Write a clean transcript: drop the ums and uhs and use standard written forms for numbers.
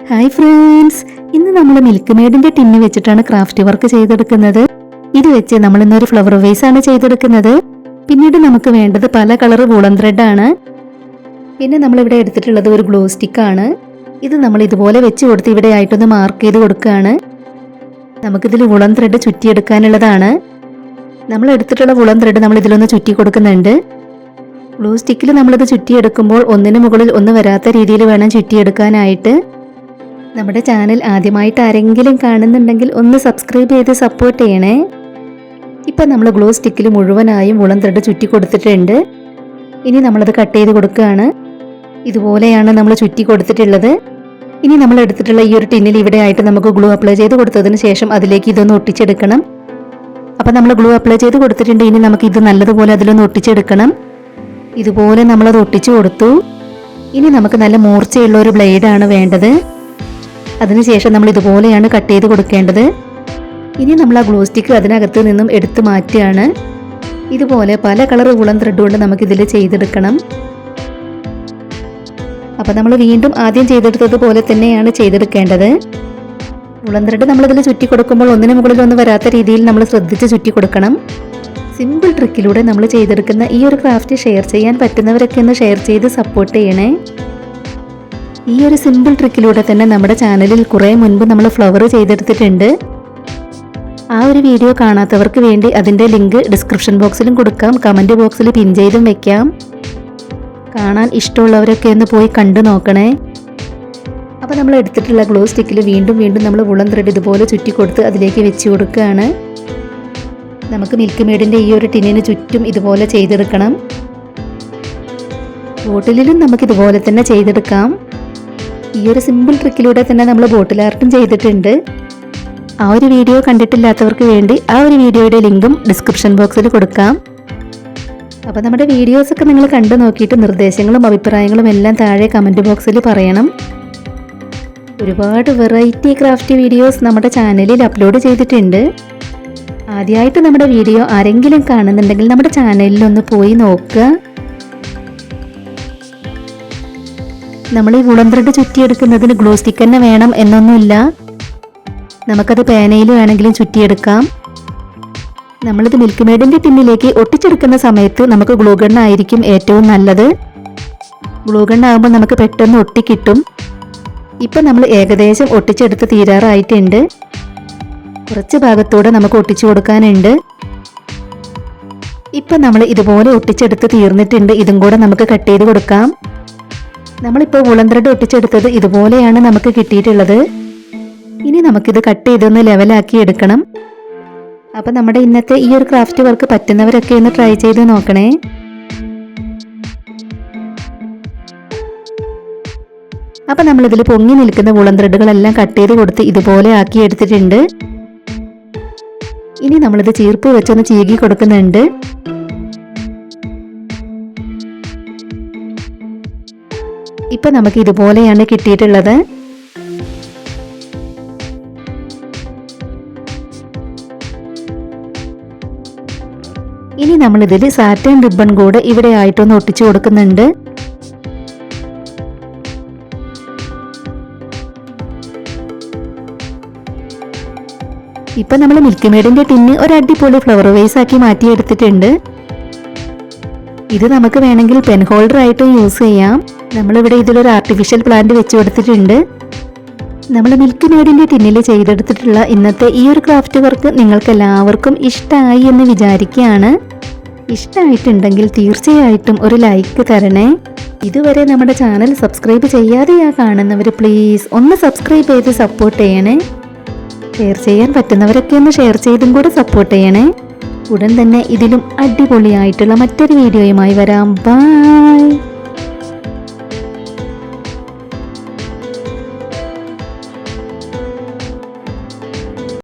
Hi friends, ഇന്ന് നമ്മൾ മിൽക്ക്മെയ്ഡിന്റെ tin വെച്ചിട്ടാണ് ക്രാഫ്റ്റ് വർക്ക് ചെയ്തെടുക്കുന്നത്. ഇത് വെച്ച് നമ്മൾ ഇന്നൊരു ഫ്ലവർ വേസ് ആണ് ചെയ്തെടുക്കുന്നത്. പിന്നീട് നമുക്ക് വേണ്ടത് പല കളർ വൂളൻ ത്രെഡ് ആണ്. പിന്നെ നമ്മൾ ഇവിടെ എടുത്തിട്ടുള്ളത് ഒരു ഗ്ലൂ സ്റ്റിക്ക് ആണ്. ഇത് നമ്മൾ ഇതുപോലെ വെച്ച് കൊടുത്ത് ഇവിടെ ആയിട്ടൊന്ന് മാർക്ക് ചെയ്ത് കൊടുക്കുകയാണ്. നമുക്കിതിൽ വൂളൻ ത്രെഡ് ചുറ്റിയെടുക്കാനുള്ളതാണ്. നമ്മൾ എടുത്തിട്ടുള്ള വൂളൻ ത്രെഡ് നമ്മൾ ഇതിലൊന്ന് ചുറ്റി കൊടുക്കുന്നുണ്ട്. ഗ്ലൂ സ്റ്റിക്കിൽ നമ്മളിത് ചുറ്റിയെടുക്കുമ്പോൾ ഒന്നിന് മുകളിൽ ഒന്ന് വരാത്ത രീതിയിൽ വേണം ചുറ്റിയെടുക്കാനായിട്ട്. നമ്മുടെ ചാനൽ ആദ്യമായിട്ട് ആരെങ്കിലും കാണുന്നുണ്ടെങ്കിൽ ഒന്ന് സബ്സ്ക്രൈബ് ചെയ്ത് സപ്പോർട്ട് ചെയ്യണേ. ഇപ്പം നമ്മൾ ഗ്ലൂ സ്റ്റിക്കിൽ മുഴുവനായും വൂളൻ ത്രെഡ് ചുറ്റി കൊടുത്തിട്ടുണ്ട്. ഇനി നമ്മളത് കട്ട് ചെയ്ത് കൊടുക്കുകയാണ്. ഇതുപോലെയാണ് നമ്മൾ ചുറ്റി കൊടുത്തിട്ടുള്ളത്. ഇനി നമ്മൾ എടുത്തിട്ടുള്ള ഈ ഒരു ടിന്നിൽ ഇവിടെ ആയിട്ട് നമുക്ക് ഗ്ലൂ അപ്ലൈ ചെയ്ത് കൊടുത്തതിന് ശേഷം അതിലേക്ക് ഇതൊന്ന് ഒട്ടിച്ചെടുക്കണം. അപ്പം നമ്മൾ ഗ്ലൂ അപ്ലൈ ചെയ്ത് കൊടുത്തിട്ടുണ്ട്. ഇനി നമുക്ക് ഇത് നല്ലതുപോലെ അതിലൊന്ന് ഒട്ടിച്ചെടുക്കണം. ഇതുപോലെ നമ്മളത് ഒട്ടിച്ചു കൊടുത്തു. ഇനി നമുക്ക് നല്ല മൂർച്ചയുള്ള ഒരു ബ്ലേഡാണ് വേണ്ടത്. അതിനുശേഷം നമ്മൾ ഇതുപോലെയാണ് കട്ട് ചെയ്ത് കൊടുക്കേണ്ടത്. ഇനി നമ്മൾ ആ ഗ്ലൂ സ്റ്റിക്ക് അതിനകത്ത് നിന്നും എടുത്തു മാറ്റുകയാണ്. ഇതുപോലെ പല കളർ വൂളൻ ത്രെഡ് കൊണ്ട് നമുക്കിതിൽ ചെയ്തെടുക്കണം. അപ്പം നമ്മൾ വീണ്ടും ആദ്യം ചെയ്തെടുത്തതുപോലെ തന്നെയാണ് ചെയ്തെടുക്കേണ്ടത്. വൂളൻ ത്രെഡ് നമ്മളിതിൽ ചുറ്റി കൊടുക്കുമ്പോൾ ഒന്നിന് മുകളിൽ ഒന്ന് വരാത്ത രീതിയിൽ നമ്മൾ ശ്രദ്ധിച്ച് ചുറ്റി കൊടുക്കണം. സിമ്പിൾ ട്രിക്കിലൂടെ നമ്മൾ ചെയ്തെടുക്കുന്ന ഈ ഒരു ക്രാഫ്റ്റ് ഷെയർ ചെയ്യാൻ പറ്റുന്നവരൊക്കെ ഒന്ന് ഷെയർ ചെയ്ത് സപ്പോർട്ട് ചെയ്യണേ. ഈ ഒരു സിമ്പിൾ ട്രിക്കിലൂടെ തന്നെ നമ്മുടെ ചാനലിൽ കുറേ മുൻപ് നമ്മൾ ഫ്ലവർ ചെയ്തെടുത്തിട്ടുണ്ട്. ആ ഒരു വീഡിയോ കാണാത്തവർക്ക് വേണ്ടി അതിൻ്റെ ലിങ്ക് ഡിസ്ക്രിപ്ഷൻ ബോക്സിലും കൊടുക്കാം, കമൻറ്റ് ബോക്സിൽ പിൻ ചെയ്തും വെക്കാം. കാണാൻ ഇഷ്ടമുള്ളവരൊക്കെ ഒന്ന് പോയി കണ്ടു നോക്കണേ. അപ്പോൾ നമ്മൾ എടുത്തിട്ടുള്ള ഗ്ലൂ സ്റ്റിക്കിൽ വീണ്ടും നമ്മൾ വൂളൻ ത്രെഡ് ഇതുപോലെ ചുറ്റി കൊടുത്ത് അതിലേക്ക് വെച്ച് കൊടുക്കുകയാണ്. നമുക്ക് മിൽക്ക് മെയ്ഡിൻ്റെ ഈ ഒരു ടിന്നിന് ചുറ്റും ഇതുപോലെ ചെയ്തെടുക്കണം. ബോട്ടിലും നമുക്കിതുപോലെ തന്നെ ചെയ്തെടുക്കാം. ഈ ഒരു സിമ്പിൾ ട്രിക്കിലൂടെ തന്നെ നമ്മൾ ബോട്ടിൽ ആർട്ടും ചെയ്തിട്ടുണ്ട്. ആ ഒരു വീഡിയോ കണ്ടിട്ടില്ലാത്തവർക്ക് വേണ്ടി ആ ഒരു വീഡിയോയുടെ ലിങ്കും ഡിസ്ക്രിപ്ഷൻ ബോക്സിൽ കൊടുക്കാം. അപ്പോൾ നമ്മുടെ വീഡിയോസൊക്കെ നിങ്ങൾ കണ്ടു നോക്കിയിട്ട് നിർദ്ദേശങ്ങളും അഭിപ്രായങ്ങളും എല്ലാം താഴെ കമൻറ്റ് ബോക്സിൽ പറയണം. ഒരുപാട് വെറൈറ്റി ക്രാഫ്റ്റ് വീഡിയോസ് നമ്മുടെ ചാനലിൽ അപ്ലോഡ് ചെയ്തിട്ടുണ്ട്. ആദ്യമായിട്ട് നമ്മുടെ വീഡിയോ ആരെങ്കിലും കാണുന്നുണ്ടെങ്കിൽ നമ്മുടെ ചാനലിൽ ഒന്ന് പോയി നോക്കുക. നമ്മൾ ഈ വൂളൻ ത്രെഡ് ചുറ്റിയെടുക്കുന്നതിന് ഗ്ലൂ സ്റ്റിക്ക് തന്നെ വേണം എന്നൊന്നുമില്ല. നമുക്കത് പേനയിൽ വേണമെങ്കിലും ചുറ്റിയെടുക്കാം. നമ്മളിത് മിൽക്ക് മെയ്ഡിൻ്റെ ടിന്നിലേക്ക് ഒട്ടിച്ചെടുക്കുന്ന സമയത്ത് നമുക്ക് ഗ്ലൂ ഗണ്ണായിരിക്കും ഏറ്റവും നല്ലത്. ഗ്ലൂ ഗണ്ണാകുമ്പോൾ നമുക്ക് പെട്ടെന്ന് ഒട്ടിക്കിട്ടും. ഇപ്പം നമ്മൾ ഏകദേശം ഒട്ടിച്ചെടുത്ത് തീരാറായിട്ടുണ്ട്. കുറച്ച് ഭാഗത്തൂടെ നമുക്ക് ഒട്ടിച്ചു കൊടുക്കാനുണ്ട്. ഇപ്പം നമ്മൾ ഇതുപോലെ ഒട്ടിച്ചെടുത്ത് തീർന്നിട്ടുണ്ട്. ഇതും കൂടെ നമുക്ക് കട്ട് ചെയ്ത് കൊടുക്കാം. നമ്മളിപ്പോൾ വൂളൻ ത്രെഡ് ഒട്ടിച്ചെടുത്തത് ഇതുപോലെയാണ് നമുക്ക് കിട്ടിയിട്ടുള്ളത്. ഇനി നമുക്കിത് കട്ട് ചെയ്തൊന്ന് ലെവലാക്കി എടുക്കണം. അപ്പം നമ്മുടെ ഇന്നത്തെ ഈ ഒരു ക്രാഫ്റ്റ് വർക്ക് പറ്റുന്നവരൊക്കെ ഒന്ന് ട്രൈ ചെയ്ത് നോക്കണേ. അപ്പം നമ്മളിതിൽ പൊങ്ങി നിൽക്കുന്ന വൂളൻ ത്രെഡുകളെല്ലാം കട്ട് ചെയ്ത് കൊടുത്ത് ഇതുപോലെ ആക്കി എടുത്തിട്ടുണ്ട്. ഇനി നമ്മളിത് ചീർപ്പ് വെച്ചൊന്ന് ചീകി കൊടുക്കുന്നുണ്ട്. ഇപ്പം നമുക്ക് ഇതുപോലെയാണ് കിട്ടിയിട്ടുള്ളത്. ഇനി നമ്മളിതിൽ സാറ്റൻ റിബൺ കൂടെ ഇവിടെ ആയിട്ടൊന്ന് ഒട്ടിച്ചു കൊടുക്കുന്നുണ്ട്. ഇപ്പം നമ്മൾ മിൽക്ക് മെയ്ഡിൻ്റെ ടിന്ന് ഒരു അടിപൊളി ഫ്ലവർ വേസ് ആക്കി മാറ്റിയെടുത്തിട്ടുണ്ട്. ഇത് നമുക്ക് വേണമെങ്കിൽ പെൻ ഹോൾഡർ ആയിട്ടും യൂസ് ചെയ്യാം. നമ്മളിവിടെ ഇതിലൊരു ആർട്ടിഫിഷ്യൽ പ്ലാന്റ് വെച്ച് കൊടുത്തിട്ടുണ്ട്. നമ്മൾ മിൽക്ക് മെയ്ഡിൻ്റെ ടിന്നിൽ ചെയ്തെടുത്തിട്ടുള്ള ഇന്നത്തെ ഈ ഒരു ക്രാഫ്റ്റ് വർക്ക് നിങ്ങൾക്ക് എല്ലാവർക്കും ഇഷ്ടമായി എന്ന് വിചാരിക്കുകയാണ്. ഇഷ്ടമായിട്ടുണ്ടെങ്കിൽ തീർച്ചയായിട്ടും ഒരു ലൈക്ക് തരണേ. ഇതുവരെ നമ്മുടെ ചാനൽ സബ്സ്ക്രൈബ് ചെയ്യാതെയാ കാണുന്നവർ പ്ലീസ് ഒന്ന് സബ്സ്ക്രൈബ് ചെയ്ത് സപ്പോർട്ട് ചെയ്യണേ. ഷെയർ ചെയ്യാൻ പറ്റുന്നവരൊക്കെ ഒന്ന് ഷെയർ ചെയ്തും കൂടെ സപ്പോർട്ട് ചെയ്യണേ. ഉടൻ തന്നെ ഇതിലും അടിപൊളിയായിട്ടുള്ള മറ്റൊരു വീഡിയോയുമായി വരാം. ബൈ.